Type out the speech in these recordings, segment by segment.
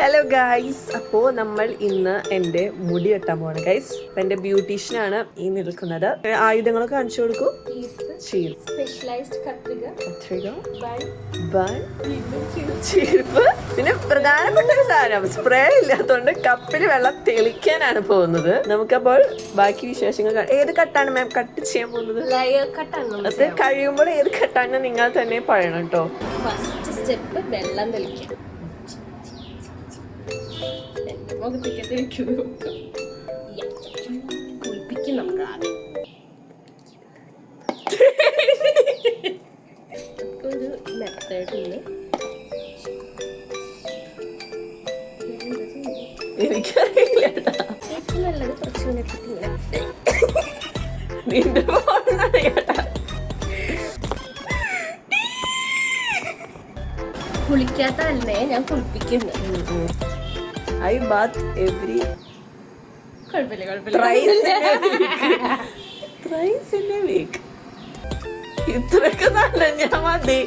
Hello guys, അപ്പോൾ നമ്മൾ ഇന്ന് എൻ്റെ മുടി വെട്ടാൻ പോവാണ് ഗൈസ്. എൻ്റെ ബ്യൂട്ടീഷ്യനാണ് ഈ നിൽക്കുന്നത്. ആയുധങ്ങളൊക്കെ കാണിച്ചു കൊടുക്കൂ. ചീർപ്പ്, പിന്നെ പ്രധാനപ്പെട്ട ഒരു സാധനം സ്പ്രേ ഇല്ലാത്തതുകൊണ്ട് കപ്പിൽ വെള്ളം തെളിക്കാനാണ് പോകുന്നത്. നമുക്കപ്പോൾ ബാക്കി വിശേഷങ്ങൾ ഏത് കട്ടാണ് മാം കട്ട് ചെയ്യാൻ പോകുന്നത്? അത് കഴിയുമ്പോൾ ഏത് കട്ടാണ് നിങ്ങൾ തന്നെ പറയണം കേട്ടോ. ഫസ്റ്റ് സ്റ്റെപ്പ് വെള്ളം തെളിക്കുക. കുളിപ്പിക്കും നമുക്ക് ആദ്യം. ഒരു മെത്തേഡില് എനിക്കറിയില്ല. ഏറ്റവും നല്ലത് കുറച്ചുകൂടെ നിന്റെ കുളിക്കാത്ത അല്ലേ ഞാൻ കുളിപ്പിക്കുന്നു. I bath every thrice in a week. ഇത്രയൊക്കെ നനഞ്ഞാ മതി.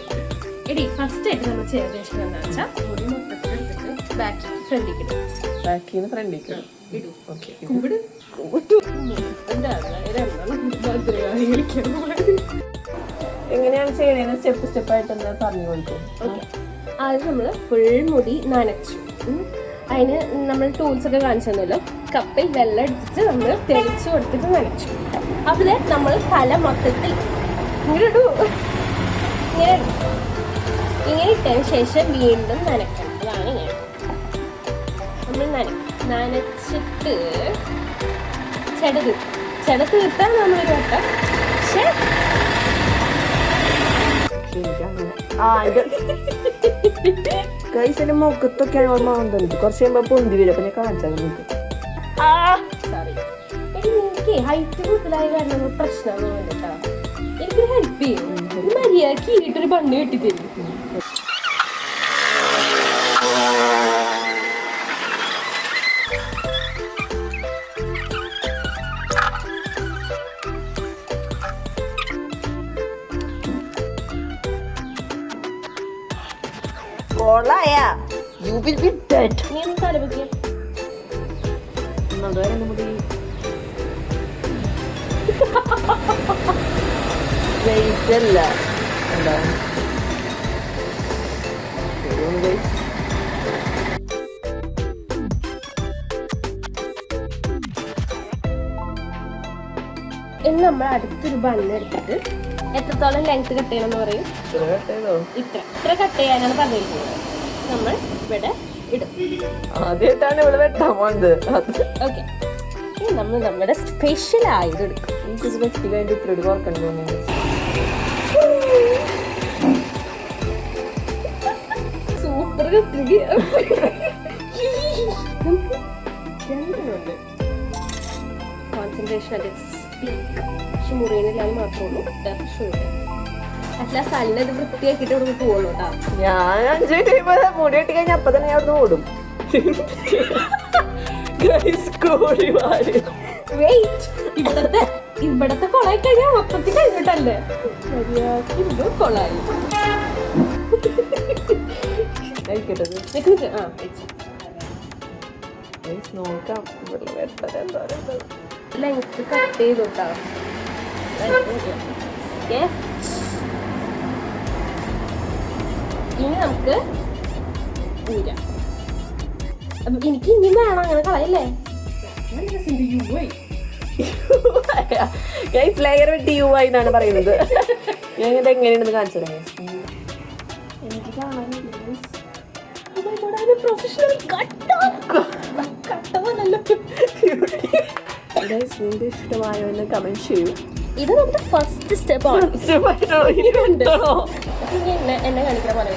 എടി ഫസ്റ്റ് ആയിട്ട് നമ്മൾ ചെയ്ത ശേഷം എന്താ വെച്ചാൽ മുടി മൊത്തത്തിൽ എടുത്തിട്ട് ബാക്കിൽ ഫ്രണ്ടിൽ ഇടും. ബാക്കിന്ന് ഫ്രണ്ടിലേക്ക് ഇടും. ഓക്കെ. എങ്ങനെയാണ് ചെയ്യണേന്ന് സ്റ്റെപ്പ് സ്റ്റെപ്പായിട്ട് ഒന്ന് പറഞ്ഞു കൊടുക്കും. ആദ്യം നമ്മൾ ഫുൾ മുടി നനച്ചു. അതിന് നമ്മൾ ടൂൾസ് ഒക്കെ കാണിച്ചു തന്നല്ലോ. കപ്പിൽ വെള്ളം എടുത്തിട്ട് നമ്മൾ തെളിച്ചു കൊടുത്തിട്ട് നനച്ചു. അവിടെ നമ്മൾ തല മൊത്തത്തിൽ ഇങ്ങനെ ഇട്ടതിന് ശേഷം വീണ്ടും നനക്കണം. അതാണ് ഇങ്ങനെ നമ്മൾ നനച്ചിട്ട് ചെട തീർത്താൽ നമ്മളൊരു വട്ടം. ഗൈസിന്റെ മുഖത്തൊക്കെയാണ് ഓർമ്മ വന്നത്. കുറച്ച് കഴിയുമ്പോ പൊന്തി വരും. അപ്പൊ ഞാൻ കാണിച്ചാൽ നമുക്ക്. സോറി, എനിക്ക് ഹൈറ്റ് കൂടുതലായ കാരണം പ്രശ്നമൊന്നും വേണ്ടിട്ടാ. എനിക്ക് ഹെൽപ്പ് ചെയ്യും. മര്യാദക്ക് കീഴിട്ടൊരു bun കെട്ടിത്തരും. You will be dead. നീ ഒന്ന് തലപൊക്കിയ വെയിറ്റല്ല എന്താ ഇനി നമ്മൾ അടുത്തൊരു ബണ്ണ് എടുത്തിട്ട് എത്രത്തോളം ലെങ്ത് കട്ട് ചെയ്യണമെന്ന് പറയും. ഇത്ര കട്ട് ചെയ്യാനാണ് പറഞ്ഞിരിക്കുന്നത്. നമ്മൾ ഇവിടെ ഇടും. ആദ്യമായിട്ടാണ് ഇവിടെ വെട്ടാൻ പോകുന്നത്. ഓക്കെ, നമ്മൾ നമ്മുടെ സ്പെഷ്യൽ ആയത് എടുക്കും. സൂപ്പർ കോൺസെൻട്രേഷൻ പക്ഷെ മുറിയനില്ലാതെ മാത്രമേ ഉള്ളൂ. അറ്റ്ലാസ്റ്റ് അല്ല ഇത് വൃത്തിയാക്കിയിട്ട് ഇവിടെ പോവുള്ളൂ കേട്ടോ. ഞാൻ 5 മിനിറ്റ് മുടി കെട്ടി കഴിഞ്ഞാൽ അപ്പൊ തന്നെ ഞാൻ അവിടെ ഓടും. ഇവിടത്തെ കൊളായി കഴിഞ്ഞാൽ മൊത്തത്തിൽ കഴിഞ്ഞിട്ടല്ലേ. ഇത് കൊളായി നോക്കാം. ലെങ്ത് കട്ട് ചെയ്തോട്ടാ. ഇനി നമുക്ക് ഊരാം. അപ്പൊ എനിക്ക് ഇനി വേണം അങ്ങനെ കളയല്ലേ. ലെയർ വെട്ടി യു ആയി എന്നാണ് പറയുന്നത്. ഞാൻ ഇത് എങ്ങനെയാണെന്ന് കാണിച്ചു തരാം. എനിക്ക് കാണാൻ ഇഷ്ടമായോ എന്ന് കമന്റ് ചെയ്യൂ. ഇത് നമ്മുടെ ഫസ്റ്റ് സ്റ്റെപ്പ് ആണ്. എന്നെ കാണിക്കാൻ പോലെ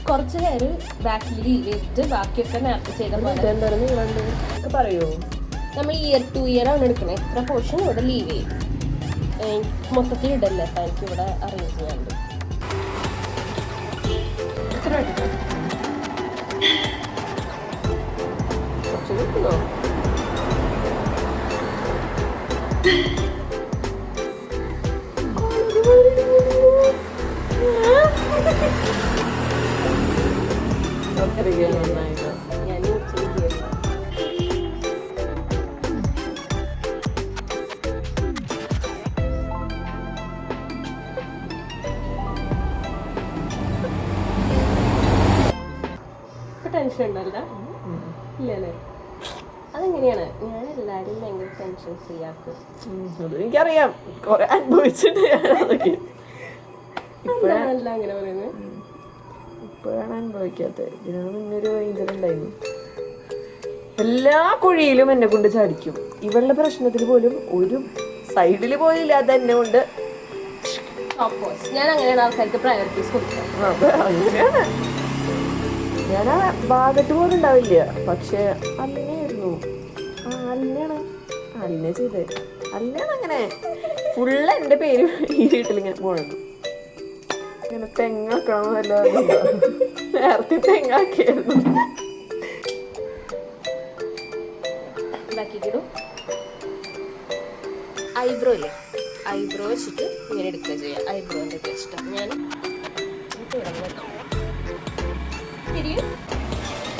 കുറച്ച് നേരം ബാക്കിൽ ലീവ് ചെയ്തിട്ട് ബാക്കിയൊക്കെ നേരത്തെ ചെയ്ത പോലെ പറയൂ. നമ്മൾ ഇയർ 2 ഇയർ ആണ് എടുക്കണേ. എത്ര പോർഷൻ ഇവിടെ ലീവ് ചെയ്യും. മൊത്തത്തിൽ ഇടല്ലേ. എനിക്ക് ഇവിടെ അറേഞ്ച് ചെയ്യാറുണ്ട്. നന്നായിട്ടോ. ഞാൻ ഇച്ചിരി ചെയ്യണം. ഇപ്പൊ ടെൻഷൻ ഉണ്ടല്ലോ? ഇല്ലല്ലേ? അതെങ്ങനെയാണ്? ഞാൻ എല്ലാരും ഭയങ്കര ടെൻഷൻ ഫ്രീ ആക്കും. അത് എനിക്കറിയാം, കൊറേ അനുഭവിച്ചിട്ട് ഞാൻ അതൊക്കെ. അല്ല അങ്ങനെ പറയുന്നത്. ഇപ്പോഴാണ് അനുഭവിക്കാത്തത്. ഇതിനാണ് മുന്നൊരു ഇൻസിഡന്റ് ഉണ്ടായിരുന്നു. എല്ലാ കുഴിയിലും എന്നെ കൊണ്ട് ചാടിക്കും. ഇവളുടെ പ്രശ്നത്തിൽ പോലും ഒരു സൈഡിൽ പോലും ഇല്ലാതെ എന്നെ കൊണ്ട്. ഞാൻ അങ്ങനെയാണ് ആൾക്കാർക്ക് പ്രയോറിറ്റീസ് കൊടുക്കുക. അങ്ങനെയാണ്. ഞാൻ ആ ഭാഗത്ത് പോലും ഉണ്ടാവില്ല. പക്ഷെ അല്ലയായിരുന്നു. അല്ല ചെയ്തേ. അല്ലാണ് അങ്ങനെ ഫുള്ള് എൻ്റെ പേര് ഈ വീട്ടിലിങ്ങനെ മുഴങ്ങും. ഇങ്ങനെ തെങ്ങാക്കണമെന്നല്ല, നേരത്തെ തെങ്ങാക്കിയായിരുന്നു. ഐബ്രോ ഇല്ലേ, ഐബ്രോ വെച്ചിട്ട് ഇങ്ങനെ എടുക്കുക ചെയ്യാം. ഐബ്രോന്റെ ഒക്കെ ഇഷ്ടം. ഞാൻ തിരിയും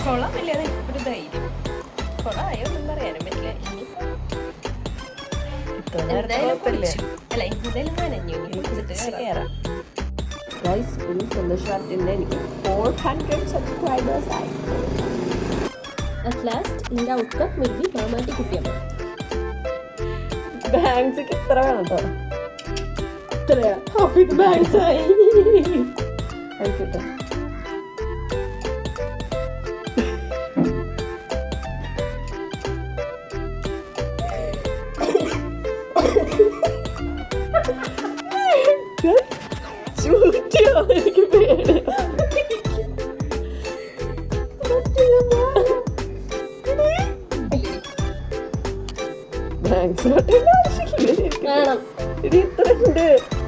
കൊള്ളാമില്ലാതെ ഒരു ധൈര്യം. കൊള്ളായോ ഒന്നും പറയാനും പറ്റില്ല. അല്ല എന്തായാലും നനഞ്ഞു കയറാം. ഒരു സന്തോഷവാർത്തയുണ്ട്, എനിക്ക് 400 സബ്സ്ക്രൈബേഴ്സ് ആയി. അറ്റ് ലാസ്റ്റ് ഇതിന്റെ ഔട്ട്കം വിൽ ബി മാമാറ്റി കുട്ടിയമ്മ. ബാങ്ക്സൊക്കെ ഇത്ര വേണം കേട്ടോ. ഇത്രയാ ഇത് ബാങ്ക്സ് ആയി. ആയിക്കോട്ടെ. എനിക്ക് പേടി.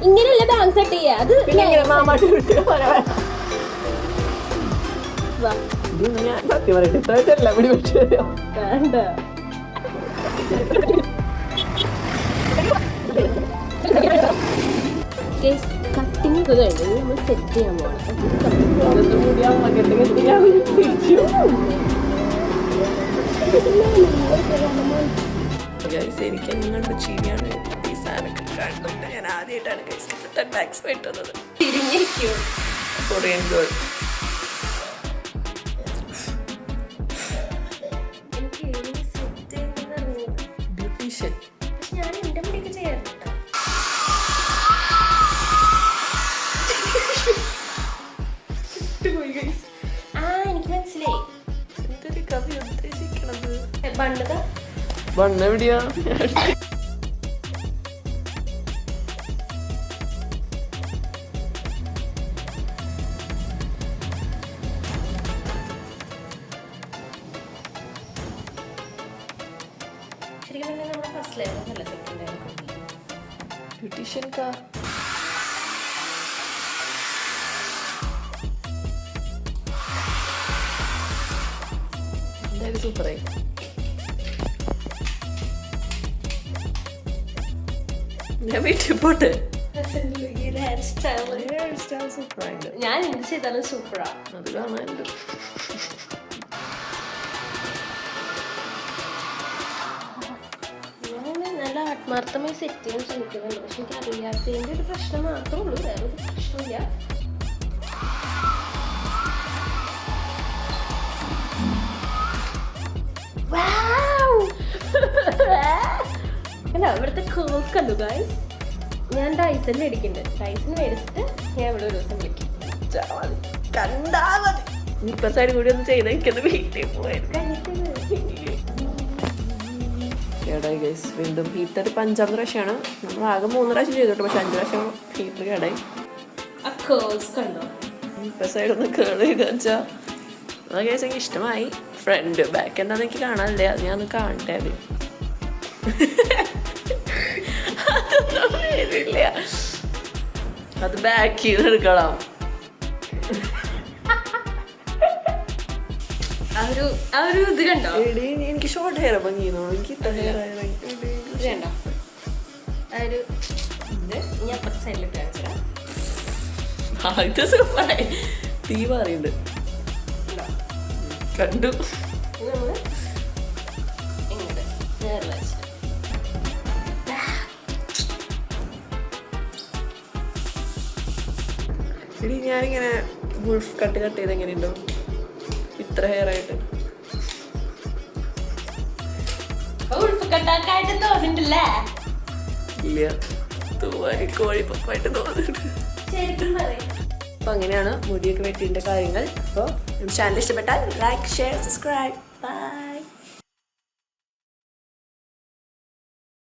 ഇങ്ങനെയല്ല ബാങ്ക് സെറ്റ് ചെയ്യാ. അത് മാമാട്ടി ഞാൻ സത്യം പറയട്ടെ, ഇത്ര വെച്ചല്ല പിടി വെച്ചു വേണ്ട. കട്ടിങ് ഒക്കെ കഴിഞ്ഞു, നമ്മൾ സെറ്റ് ചെയ്യാൻ പോകണം. എനിക്ക് നിങ്ങളുടെ ചിരിയാണ് ഈ സാധനമൊക്കെ കണ്ടുകൊണ്ട് ഞാൻ ആദ്യമായിട്ടാണ് ബാക്സ് വെട്ടുന്നത്. തിരിഞ്ഞിരിക്കും കൊറിയൻ ഗേൾ. ബ്യൂട്ടീഷ്യൻ. ഞാൻ എന്റെ മുടിയൊക്കെ ചെയ്യാറുണ്ട്. എനിക്ക് മനസ്സിലായി എന്തൊരു കവി ഉദ്ദേശിക്കണത്. പണ്ടതാ ബണ്ണെവിടെയാ? ശരിക്കും പറഞ്ഞാൽ നമ്മുടെ ഫസ്റ്റ് ലെവൽ നല്ല സെക്കൻഡ് ബ്യൂട്ടീഷ്യൻ കാ എന്തായാലും സൂപ്പറായി. ഞാൻ വീട്ടിൽ പോട്ടെ. സൂപ്പറായിട്ട് ഞാൻ എന്ത് ചെയ്താലും സൂപ്പറാ. അത് കാണാനുണ്ട്. ഞാൻ നല്ല ആത്മാർത്ഥമായി സെറ്റ് ചെയ്യാൻ ശ്രമിക്കുന്നുണ്ട്. പക്ഷെ എനിക്ക് അറിയാത്തതിൻ്റെ ഒരു പ്രശ്നം മാത്രമേ ഉള്ളൂ, വേറെ ഒരു പ്രശ്നമില്ല. അല്ല ഇവിടുത്തെ കേൾസ് കണ്ടു ഗൈസ്. ഞാൻ ഡൈസൺ മേടിക്കുന്നുണ്ട്. ഡൈസൺ മേടിച്ചിട്ട് ഞാൻ ഇവിടെ ഒരു ദിവസം വിളിക്കും. കണ്ടാ മതി. ഇപ്പൊ സൈഡ് കൂടി ഒന്ന് ചെയ്താൽ എനിക്കൊന്ന് വീട്ടിൽ പോയത്. കേടായി ഗൈസ്. വീണ്ടും ഹീറ്റർ ഇപ്പം 5ാമത്തെ പ്രാവശ്യമാണ്. നമ്മൾ ആകെ 3 പ്രാവശ്യം ചെയ്തോട്ടെ, പക്ഷെ 5 പ്രാവശ്യം ഹീറ്റർ കേടായി. ആ കേൾസ് കണ്ടോ? ഇപ്പം സൈഡ് ഒന്ന് കേൾ ചെയ്ത് വെച്ചാൽ ആ കേസ് എനിക്ക് ഇഷ്ടമായി. ഫ്രണ്ട് ബാക്ക് എന്താണെന്ന് എനിക്ക് കാണാനില്ല, അത് ഞാൻ ഒന്ന് കാണട്ടെ. അതൊന്നും വരില്ല, അത് ബാക്ക് ചെയ്ത് എടുക്കണം. ആ ഒരു ഇത് കണ്ടോ? എനിക്ക് ഷോർട്ട് ഹെയർ ഭംഗിയെന്നോ, എനിക്ക് ഇത്ര ഹെയർ ഇത് കണ്ടോ? ആ ഒരു ഇത് ഞാൻ അപ്പുറത്തെ സൈഡിലിട്ട് കാണിച്ചുതരാം. ഇത് സൂപ്പറായി. തീ മാറിയുണ്ട്. കണ്ടു. ഇത് നമ്മള് ഇങ്ങോട്ട് നേരെ വെച്ചിട്ട് എടി ഞാനിങ്ങനെ വുൾഫ് കട്ട് ചെയ്ത് എങ്ങനെയുണ്ടോ ഇത്ര ഹെയർ ആയിട്ട്? ഉൾപ്പുകെട്ടാക്കായിട്ട് തോന്നിട്ടില്ലേ? ഇല്ല, തൂവായി കോഴിപ്പപ്പായിട്ട് തോന്നുന്നുണ്ട്. ശരിക്കും പറയും. അപ്പൊ അങ്ങനെയാണ് മുടിയൊക്കെ വെട്ടിന്റെ കാര്യങ്ങൾ. അപ്പോൾ ചാനൽ ഇഷ്ടപ്പെട്ടാൽ ലൈക്ക്, ഷെയർ, സബ്സ്ക്രൈബ്. ബൈ.